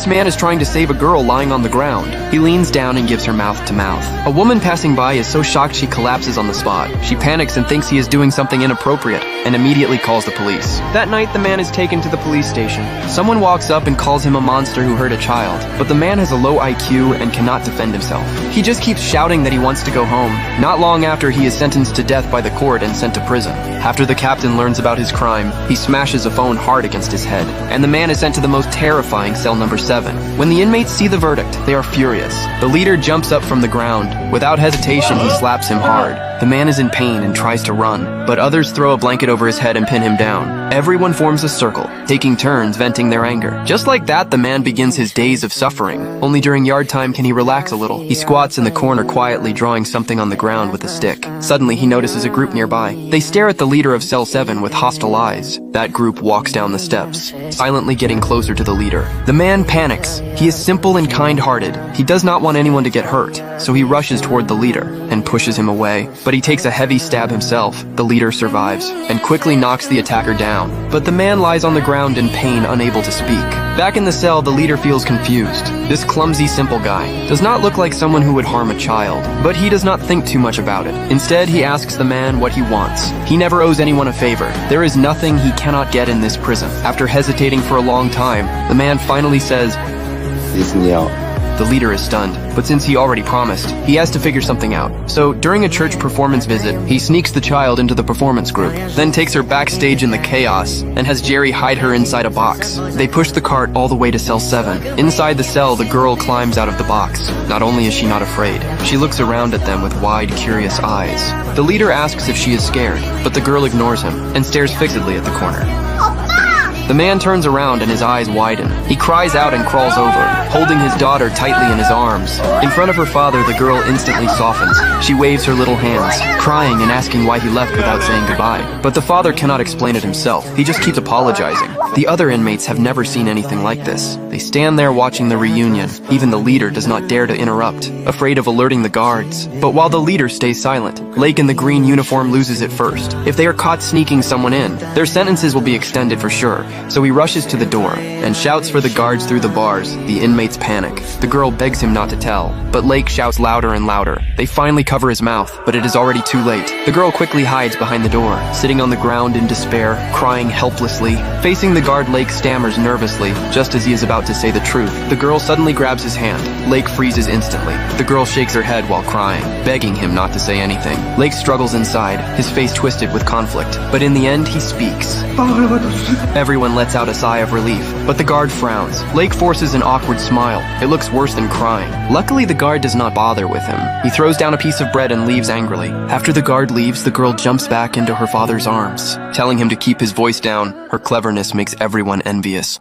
This man is trying to save a girl lying on the ground. He leans down and gives her mouth to mouth. A woman passing by is so shocked she collapses on the spot. She panics and thinks he is doing something inappropriate and immediately calls the police. That night, the man is taken to the police station. Someone walks up and calls him a monster who hurt a child, but the man has a low IQ and cannot defend himself. He just keeps shouting that he wants to go home. Not long after, he is sentenced to death by the court and sent to prison. After the captain learns about his crime, he smashes a phone hard against his head, and the man is sent to the most terrifying cell number 7. When the inmates see the verdict, they are furious. The leader jumps up from the ground. Without hesitation, he slaps him hard. The man is in pain and tries to run, but others throw a blanket over his head and pin him down. Everyone forms a circle, taking turns venting their anger. Just like that, the man begins his days of suffering. Only during yard time can he relax a little. He squats in the corner quietly, drawing something on the ground with a stick. Suddenly, he notices a group nearby. They stare at the leader of Cell 7 with hostile eyes. That group walks down the steps, silently getting closer to the leader. The man panics. He is simple and kind-hearted. He does not want anyone to get hurt, so he rushes toward the leader and pushes him away. But he takes a heavy stab himself. The leader survives and quickly knocks the attacker down. But the man lies on the ground in pain, unable to speak. Back in the cell, the leader feels confused. This clumsy, simple guy does not look like someone who would harm a child, but he does not think too much about it. Instead, he asks the man what he wants. He never owes anyone a favor. There is nothing he cannot get in this prison. After hesitating for a long time, the man finally says, The leader is stunned, but since he already promised, he has to figure something out. So, during a church performance visit, he sneaks the child into the performance group, then takes her backstage in the chaos, and has Jerry hide her inside a box. They push the cart all the way to cell 7. Inside the cell, the girl climbs out of the box. Not only is she not afraid, she looks around at them with wide, curious eyes. The leader asks if she is scared, but the girl ignores him and stares fixedly at the corner. The man turns around and his eyes widen. He cries out and crawls over, holding his daughter tightly in his arms. In front of her father, the girl instantly softens. She waves her little hands, crying and asking why he left without saying goodbye. But the father cannot explain it himself. He just keeps apologizing. The other inmates have never seen anything like this. They stand there watching the reunion. Even the leader does not dare to interrupt, afraid of alerting the guards. But while the leader stays silent, Lake in the green uniform loses it first. If they are caught sneaking someone in, their sentences will be extended for sure. So he rushes to the door and shouts for the guards through the bars. The inmates panic. The girl begs him not to tell, but Lake shouts louder and louder. They finally cover his mouth, but it is already too late. The girl quickly hides behind the door, sitting on the ground in despair, crying helplessly. Facing the guard, Lake stammers nervously, just as he is about to say the truth. The girl suddenly grabs his hand. Lake freezes instantly. The girl shakes her head while crying, begging him not to say anything. Lake struggles inside, his face twisted with conflict, but in the end, he speaks. Everyone lets out a sigh of relief, but the guard frowns. Lake forces an awkward smile. It looks worse than crying. Luckily, the guard does not bother with him. He throws down a piece of bread and leaves angrily. After the guard leaves, the girl jumps back into her father's arms, telling him to keep his voice down. Her cleverness makes everyone envious.